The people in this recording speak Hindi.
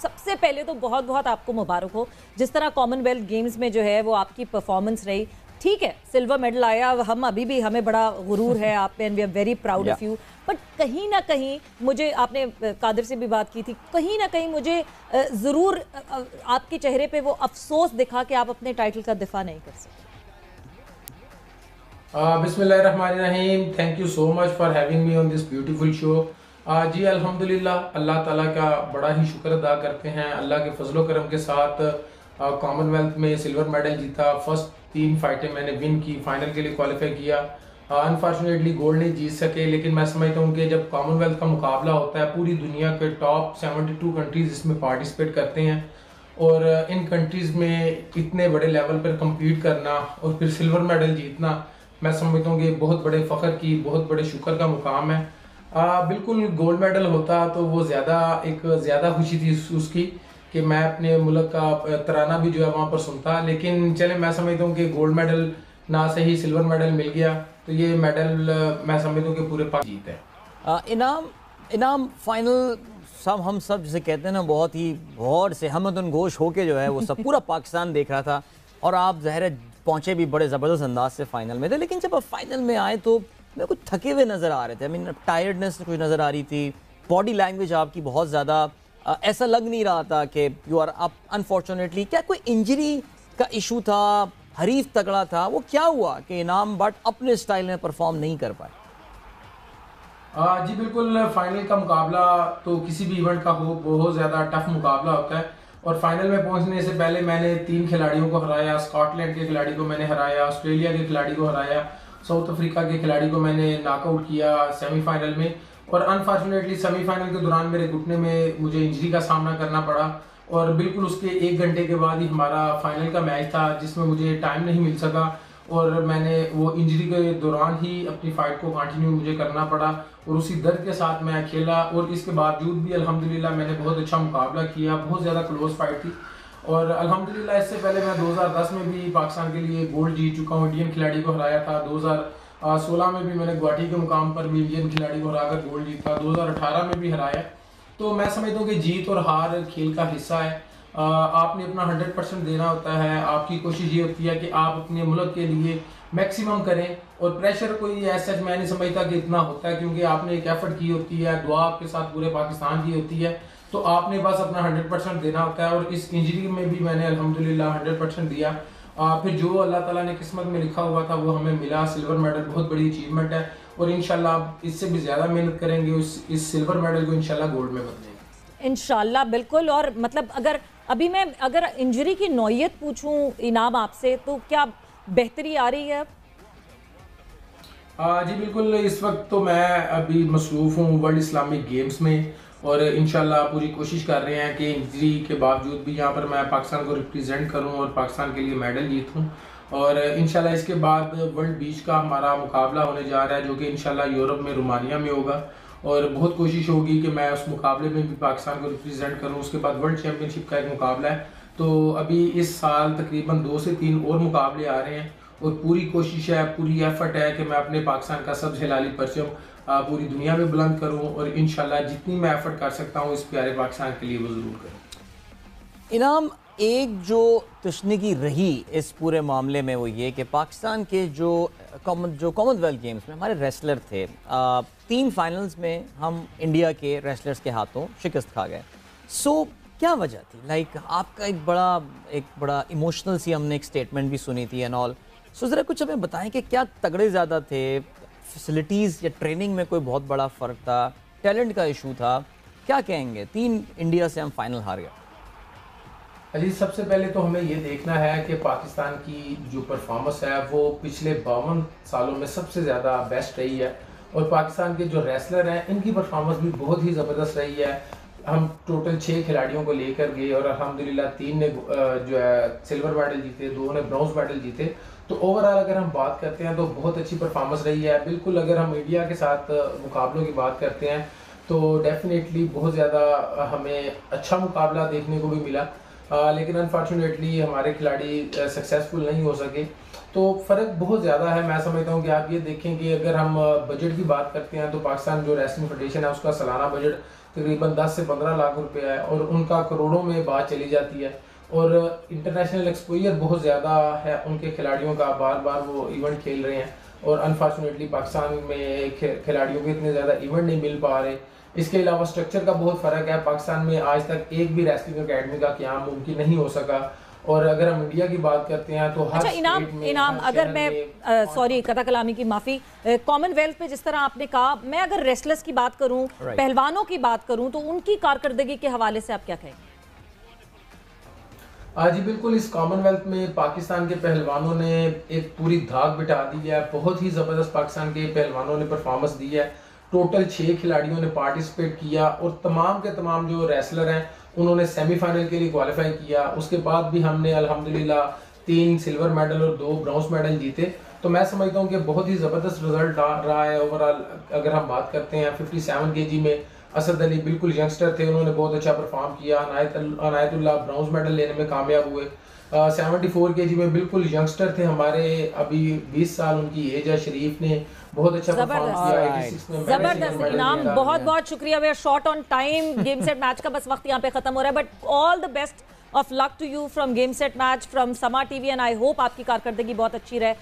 सबसे पहले तो बहुत बहुत आपको मुबारक हो, जिस तरह कॉमनवेल्थ गेम्स में जो है वो आपकी परफॉर्मेंस रही। ठीक है, सिल्वर मेडल आया, हम अभी भी हमें बड़ा गुरूर है आप पे and we are very proud of you. But कहीं ना कहीं मुझे, आपने कादिर से भी बात की थी, कहीं ना कहीं मुझे ज़रूर आपके चेहरे पे वो अफसोस दिखा कि आप अपने टाइटल का दिफा नहीं कर सके। बिस्मिल्लाहिर्रहमानिर्रहीम, thank you so much for having me on this beautiful show. जी अल्हम्दुलिल्लाह, अल्लाह ताला का बड़ा ही शुक्र अदा करते हैं। अल्लाह के फजलो करम के साथ कॉमनवेल्थ में सिल्वर मेडल जीता। फर्स्ट 3 फाइटें मैंने विन की, फाइनल के लिए क्वालिफाई किया। अनफॉर्चुनेटली गोल्ड नहीं जीत सके, लेकिन मैं समझता हूँ कि जब कॉमनवेल्थ का मुकाबला होता है, पूरी दुनिया के टॉप 72 कंट्रीज इसमें पार्टिसिपेट करते हैं और इन कंट्रीज़ में इतने बड़े लेवल पर कम्पीट करना और फिर सिल्वर मेडल जीतना, मैं समझता हूँ कि बहुत बड़े फ़ख्र की, बहुत बड़े शुक्र का मुकाम है। बिल्कुल गोल्ड मेडल होता तो वो ज़्यादा खुशी थी उसकी कि मैं अपने मुल्क का तराना भी जो है वहाँ पर सुनता। लेकिन चले, मैं समझता हूँ कि गोल्ड मेडल ना सही सिल्वर मेडल मिल गया, तो ये मेडल मैं समझता हूँ कि पूरे पाक जीत है। इनाम फाइनल हम सब जिसे कहते हैं ना, बहुत ही गौर से हमदन गोश होके जो है वो सब पूरा पाकिस्तान देख रहा था और आप ज़ाहिर है पहुँचे भी बड़े ज़बरदस्त अंदाज से फाइनल में थे। लेकिन जब आप फाइनल में आए तो मेरे कुछ थके हुए नज़र आ रहे थे। आई मीन टायर्डनेस कुछ नज़र आ रही थी, बॉडी लैंग्वेज आपकी बहुत ज़्यादा ऐसा लग नहीं रहा था कि यू आर अप। अनफॉर्चुनेटली क्या कोई इंजरी का इशू था, हरीफ तगड़ा था, वो क्या हुआ कि इनाम बट अपने स्टाइल में परफॉर्म नहीं कर पाए? जी बिल्कुल, फाइनल का मुकाबला तो किसी भी इवेंट का हो, बहुत ज़्यादा टफ मुकाबला होता है और फाइनल में पहुंचने से पहले मैंने 3 खिलाड़ियों को हराया। स्कॉटलैंड के खिलाड़ी को मैंने हराया, ऑस्ट्रेलिया के खिलाड़ी को हराया, साउथ अफ्रीका के खिलाड़ी को मैंने नॉकआउट किया सेमीफाइनल में। और अनफॉर्चुनेटली सेमीफाइनल के दौरान मेरे घुटने में मुझे इंजरी का सामना करना पड़ा और बिल्कुल उसके 1 घंटे के बाद ही हमारा फाइनल का मैच था, जिसमें मुझे टाइम नहीं मिल सका और मैंने वो इंजरी के दौरान ही अपनी फाइट को कंटिन्यू मुझे करना पड़ा और उसी दर्द के साथ मैं खेला। और इसके बावजूद भी अल्हम्दुलिल्लाह मैंने बहुत अच्छा मुकाबला किया, बहुत ज़्यादा क्लोज फाइट थी और अल्हम्दुलिल्लाह इससे पहले मैं 2010 में भी पाकिस्तान के लिए गोल्ड जीत चुका हूँ, इंडियन खिलाड़ी को हराया था। 2016 में भी मैंने गुवाहाटी के मुकाम पर भी इंडियन खिलाड़ी को हराकर गोल्ड जीता, 2018 में भी हराया। तो मैं समझता हूँ कि जीत और हार खेल का हिस्सा है। आपने अपना 100% देना होता है। आपकी कोशिश ये होती है कि आप अपने मुल्क के लिए मैक्सिमम करें और प्रेशर कोई ऐसा मैं नहीं समझता कि इतना होता है, क्योंकि आपने एक एफर्ट की होती है, दुआ आपके साथ पूरे पाकिस्तान की होती है, तो आपने बस अपना 100% देना होता है। और इस इंजरी में भी मैंने अल्हम्दुलिल्लाह 100% दिया। फिर जो अल्लाह ताला ने किस्मत में लिखा हुआ था वो हमें मिला। सिल्वर मेडल बहुत बड़ी अचीवमेंट है और इंशाल्लाह इससे भी ज़्यादा मेहनत करेंगे, इस सिल्वर मेडल को इंशाल्लाह गोल्ड में बदलेंगे इंशाल्लाह। बिल्कुल। और मतलब अगर इंजरी की नौयत पूछूं इनाम आपसे, तो क्या बेहतरी आ रही है? जी बिल्कुल, इस वक्त तो मैं अभी मसरूफ़ हूँ वर्ल्ड इस्लामिक गेम्स में और इंशाल्लाह पूरी कोशिश कर रहे हैं कि इंजरी के बावजूद भी यहाँ पर मैं पाकिस्तान को रिप्रेजेंट करूँ और पाकिस्तान के लिए मेडल जीतूँ। और इंशाल्लाह इसके बाद वर्ल्ड बीच का हमारा मुकाबला होने जा रहा है, जो कि इंशाल्लाह यूरोप में रोमानिया में होगा और बहुत कोशिश होगी कि मैं उस मुकाबले में भी पाकिस्तान को रिप्रेजेंट करूँ। उसके बाद वर्ल्ड चैम्पियनशिप का एक मुकाबला है, तो अभी इस साल तकरीबन 2 से 3 और मुकाबले आ रहे हैं और पूरी कोशिश है, पूरी एफर्ट है कि मैं अपने पाकिस्तान का सबसे हिलाली परचम पूरी दुनिया में बुलंद करूं और इंशाल्लाह जितनी मैं एफर्ट कर सकता हूं इस प्यारे पाकिस्तान के लिए वो ज़रूर करूं। इनाम, एक जो तशनीगी रही इस पूरे मामले में वो ये कि पाकिस्तान के जो कॉमनवेल्थ गेम्स में हमारे रेसलर थे, 3 फाइनल्स में हम इंडिया के रेसलर्स के हाथों शिकस्त खा गए। सो क्या वजह थी? लाइक आपका एक बड़ा इमोशनल सी हमने एक स्टेटमेंट भी सुनी थी एंड ऑल। सो ज़रा कुछ हमें बताएं कि क्या तगड़े ज़्यादा थे, फैसिलिटीज़ या ट्रेनिंग में कोई बहुत बड़ा फ़र्क था, टैलेंट का इशू था, क्या कहेंगे? 3 इंडिया से हम फाइनल हार गए। अली, सबसे पहले तो हमें ये देखना है कि पाकिस्तान की जो परफॉर्मेंस है वो पिछले 52 सालों में सबसे ज़्यादा बेस्ट रही है और पाकिस्तान के जो रेसलर हैं इनकी परफॉर्मेंस भी बहुत ही ज़बरदस्त रही है। हम टोटल 6 खिलाड़ियों को लेकर गए और अल्हम्दुलिल्लाह 3 ने जो है सिल्वर मेडल जीते, 2 ने ब्रॉन्ज मेडल जीते। तो ओवरऑल अगर हम बात करते हैं तो बहुत अच्छी परफॉर्मेंस रही है। बिल्कुल, अगर हम इंडिया के साथ मुकाबलों की बात करते हैं तो डेफिनेटली बहुत ज़्यादा हमें अच्छा मुकाबला देखने को भी मिला, लेकिन अनफॉर्चुनेटली हमारे खिलाड़ी सक्सेसफुल नहीं हो सके। तो फ़र्क बहुत ज़्यादा है। मैं समझता हूँ कि आप ये देखें कि अगर हम बजट की बात करते हैं तो पाकिस्तान जो रेसलिंग फेडरेशन है उसका सालाना बजट तकरीबन 10 से 15 लाख रुपए है और उनका करोड़ों में बात चली जाती है और इंटरनेशनल एक्सपोजर बहुत ज़्यादा है उनके खिलाड़ियों का, बार बार वो इवेंट खेल रहे हैं और अनफॉर्चुनेटली पाकिस्तान में खिलाड़ियों को इतने ज़्यादा इवेंट नहीं मिल पा रहे। इसके अलावा स्ट्रक्चर का बहुत फ़र्क है, पाकिस्तान में आज तक एक भी रेसलिंग अकेडमी का क़याम मुमकिन नहीं हो सका। और अगर हम इंडिया की बात करते हैं तो हर इनाम अगर मैं सॉरी कथा कलामी की माफ़ी, कॉमनवेल्थ पे जिस तरह आपने कहा, मैं अगर रेसलर्स की बात करूं, पहलवानों की बात करूं, तो उनकी कारकर्दगी के हवाले से आप क्या कहेंगे? जी बिल्कुल, इस कॉमनवेल्थ में पाकिस्तान के पहलवानों ने एक पूरी धाक बिठा दी है। बहुत ही ज़बरदस्त पाकिस्तान के पहलवानों ने परफॉर्मेंस दी है। टोटल 6 खिलाड़ियों ने पार्टिसिपेट किया और तमाम के तमाम जो रेसलर हैं उन्होंने सेमीफाइनल के लिए क्वालिफाई किया। उसके बाद भी हमने अल्हम्दुलिल्लाह 3 सिल्वर मेडल और 2 ब्रॉन्ज मेडल जीते। तो मैं समझता हूँ कि बहुत ही ज़बरदस्त रिजल्ट रहा है ओवरऑल। अगर हम बात करते हैं 57 केजी में असद अली बिल्कुल यंगस्टर थे, उन्होंने बहुत अच्छा परफॉर्म किया। अनायतुल्लाह ब्रॉन्ज मेडल लेने में कामयाब हुए। 74 केजी में बिल्कुल यंगस्टर थे हमारे, अभी 20 साल उनकी एज है। शरीफ ने बहुत अच्छा परफॉर्म किया। 86 में जबरदस्त इनाम, बहुत बहुत शुक्रिया। We are short on time, game set match का बस वक्त यहाँ पे खत्म हो रहा है, but all the best of luck to you from game set match from Samaa TV and I hope आपकी कारकर्दगी बहुत अच्छी रहे